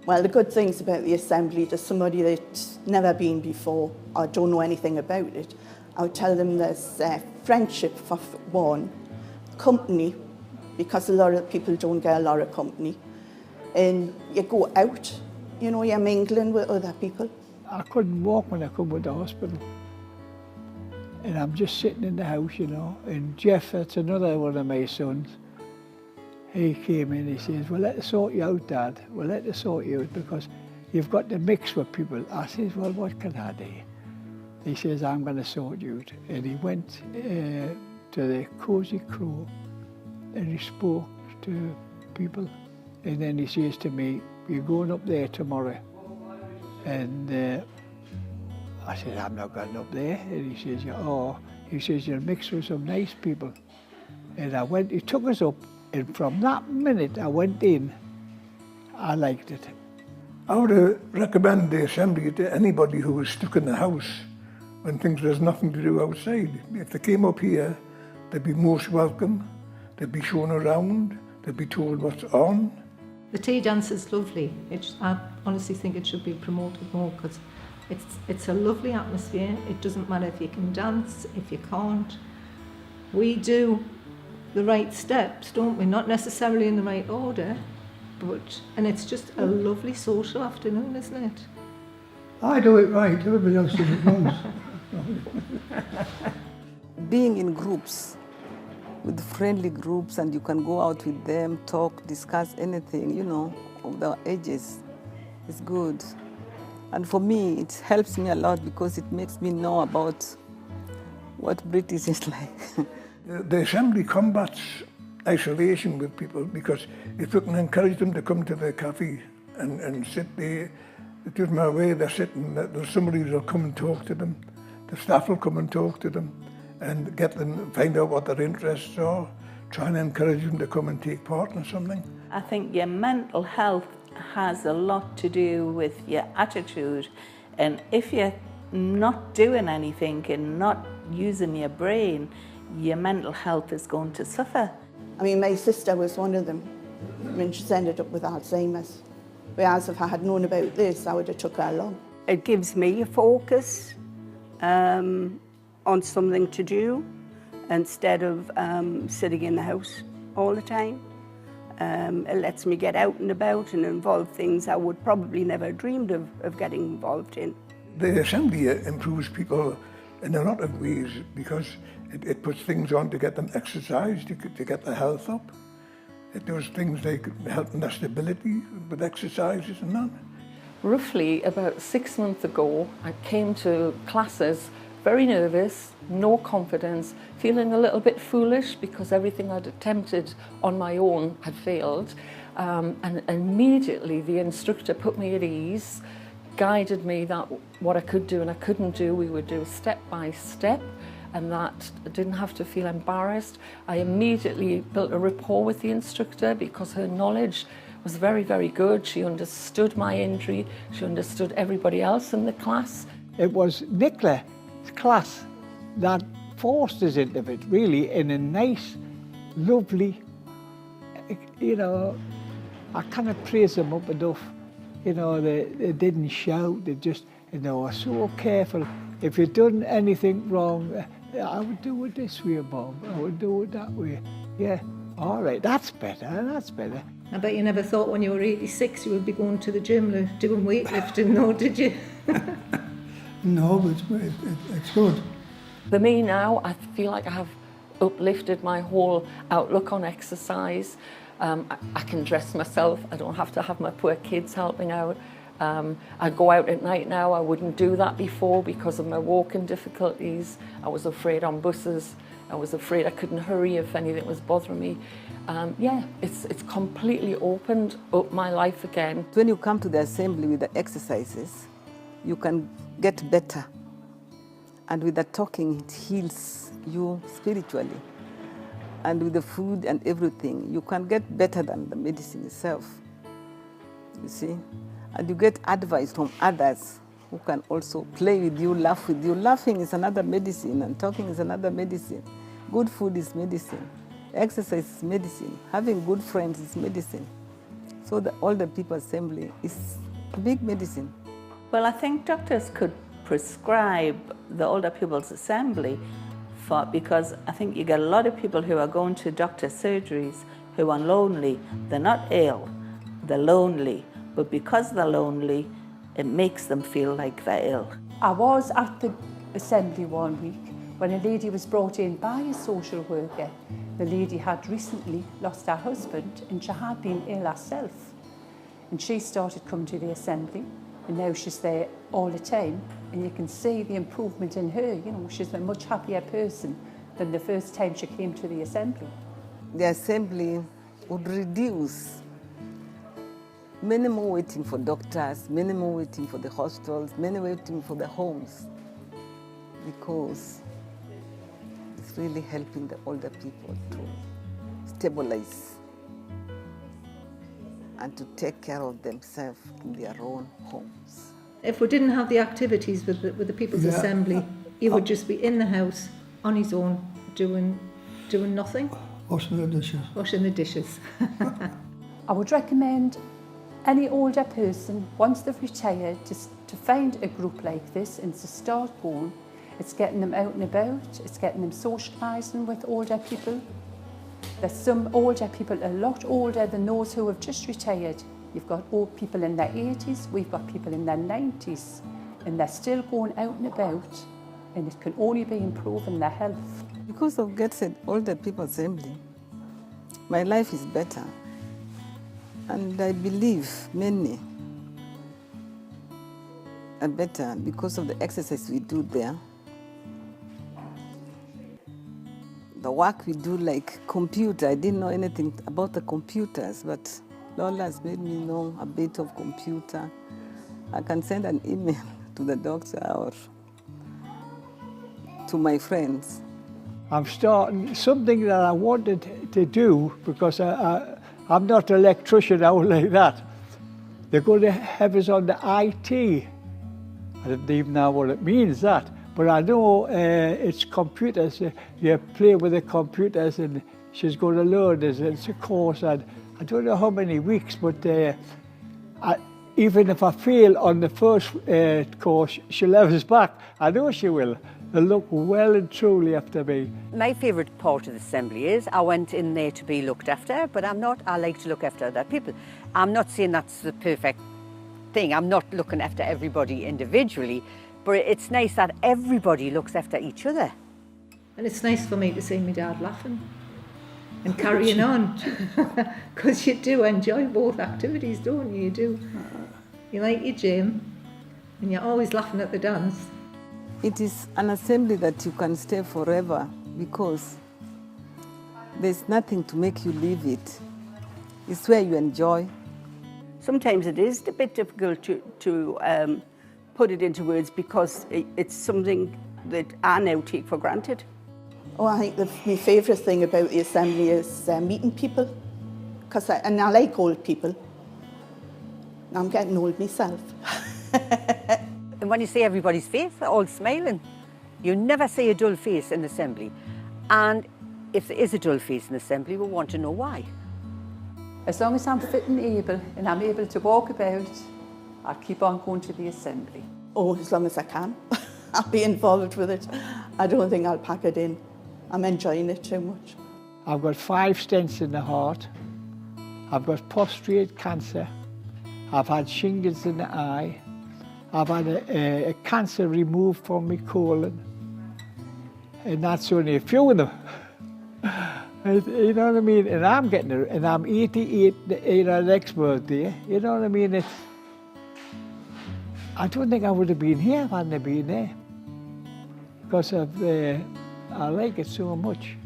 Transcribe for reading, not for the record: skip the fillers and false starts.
Well, the good things about the assembly, there's somebody that's never been before or don't know anything about it. I would tell them there's friendship for one, company, because a lot of people don't get a lot of company. And you go out, you know, you're mingling with other people. I couldn't walk when I come to the hospital. And I'm just sitting in the house, you know. And Jeff, that's another one of my sons, he came in, he says, well, let us sort you out, Dad. Well, let us sort you out because you've got to mix with people. I says, well, what can I do? He says, I'm going to sort you out. And he went to the Cozy Crow and he spoke to people. And then he says to me, you're going up there tomorrow. And I said, I'm not going up there. And he says, oh, he says, you'll mix with some nice people. And I went, he took us up. And from that minute I went in, I liked it. I would recommend the assembly to anybody who was stuck in the house when there's nothing to do outside. If they came up here, they'd be most welcome, they'd be shown around, they'd be told what's on. The tea dance is lovely. I honestly think it should be promoted more because it's a lovely atmosphere. It doesn't matter if you can dance, if you can't. We do the right steps, don't we? Not necessarily in the right order, and it's just a lovely social afternoon, isn't it? I do it right, everybody else does it wrong. Being in groups, with friendly groups, and you can go out with them, talk, discuss anything, you know, of the ages, is good. And for me, it helps me a lot because it makes me know about what British is like. The assembly combats isolation with people because if you can encourage them to come to the cafe and sit there, it doesn't matter where they're sitting, there's somebody who'll come and talk to them. The staff will come and talk to them and get them, find out what their interests are, try and encourage them to come and take part in something. I think your mental health has a lot to do with your attitude, and if you're not doing anything and not using your brain, your mental health is going to suffer. I mean, my sister was one of them when she's ended up with Alzheimer's. Whereas if I had known about this, I would have took her along. It gives me a focus on something to do instead of sitting in the house all the time. It lets me get out and about and involve things I would probably never dreamed of getting involved in. The assembly improves people in a lot of ways because it puts things on to get them exercise, to get their health up. It does things like helping their stability with exercises and that. Roughly about 6 months ago, I came to classes very nervous, no confidence, feeling a little bit foolish because everything I'd attempted on my own had failed. And immediately the instructor put me at ease, guided me that what I could do and I couldn't do, we would do step by step, and that I didn't have to feel embarrassed. I immediately built a rapport with the instructor because her knowledge was very, very good. She understood my injury, she understood everybody else in the class. It was Nicola's class that forced us into it, really, in a nice, lovely, you know, I cannot praise them up enough. You know, they didn't shout, they just, you know, were so careful. If you'd done anything wrong, I would do it this way, Bob, I would do it that way. Yeah, all right, that's better, that's better. I bet you never thought when you were 86 you would be going to the gym doing weightlifting, no, did you? No, but it's good. For me now, I feel like I have uplifted my whole outlook on exercise. I can dress myself, I don't have to have my poor kids helping out. I go out at night now, I wouldn't do that before because of my walking difficulties. I was afraid on buses, I was afraid I couldn't hurry if anything was bothering me. Yeah, it's completely opened up my life again. When you come to the assembly with the exercises, you can get better. And with the talking, it heals you spiritually. And with the food and everything, you can get better than the medicine itself, you see. And you get advice from others who can also play with you, laugh with you. Laughing is another medicine and talking is another medicine. Good food is medicine. Exercise is medicine. Having good friends is medicine. So the older people assembly is a big medicine. Well, I think doctors could prescribe the older people's assembly because I think you get a lot of people who are going to doctor surgeries who are lonely. They're not ill, they're lonely, but because they're lonely, it makes them feel like they're ill. I was at the assembly one week when a lady was brought in by a social worker. The lady had recently lost her husband and she had been ill herself. And she started coming to the assembly and now she's there all the time. And you can see the improvement in her. You know, she's a much happier person than the first time she came to the assembly. The assembly would reduce many more waiting for doctors, many more waiting for the hospitals, many waiting for the homes, because it's really helping the older people to stabilize and to take care of themselves in their own homes. If we didn't have the activities with the People's Assembly, he would just be in the house on his own doing nothing. Washing the dishes. Washing the dishes. I would recommend any older person, once they've retired, to find a group like this and to start going. It's getting them out and about, it's getting them socialising with older people. There's some older people a lot older than those who have just retired. You've got old people in their 80s, we've got people in their 90s, and they're still going out and about, and it can only be improving their health. Because of Gateshead Older People Assembly, my life is better. And I believe many are better because of the exercise we do there. The work we do, like computer, I didn't know anything about the computers, but Lola has made me know a bit of computer. I can send an email to the doctor or to my friends. I'm starting something that I wanted to do because I'm not an electrician out like that. They're going to have us on the IT. I don't even know what it means, that. But I know it's computers. You play with the computers and she's going to learn this. It's a course, and I don't know how many weeks, but even if I fail on the first course, she'll have us back. I know she will. They'll look well and truly after me. My favourite part of the assembly is I went in there to be looked after, but I like to look after other people. I'm not saying that's the perfect thing. I'm not looking after everybody individually, but it's nice that everybody looks after each other. And it's nice for me to see my dad laughing and carrying on, because you do enjoy both activities, don't you? You do. You like your gym and you're always laughing at the dance. It is an assembly that you can stay forever because there's nothing to make you leave it. It's where you enjoy. Sometimes it is a bit difficult to put it into words because it's something that I now take for granted. Oh, I think my favourite thing about the assembly is meeting people, and I like old people. I'm getting old myself. And when you see everybody's face, they're all smiling. You never see a dull face in assembly. And if there is a dull face in assembly, we want to know why. As long as I'm fit and able to walk about, I'll keep on going to the assembly. Oh, as long as I can. I'll be involved with it. I don't think I'll pack it in. I'm enjoying it too much. I've got 5 stents in the heart. I've got prostate cancer. I've had shingles in the eye. I've had a cancer removed from my colon. And that's only a few of them. You know what I mean? And I'm getting it, and I'm 88 next birthday. You know what I mean? I don't think I would have been here if I hadn't been there. Because I like it so much.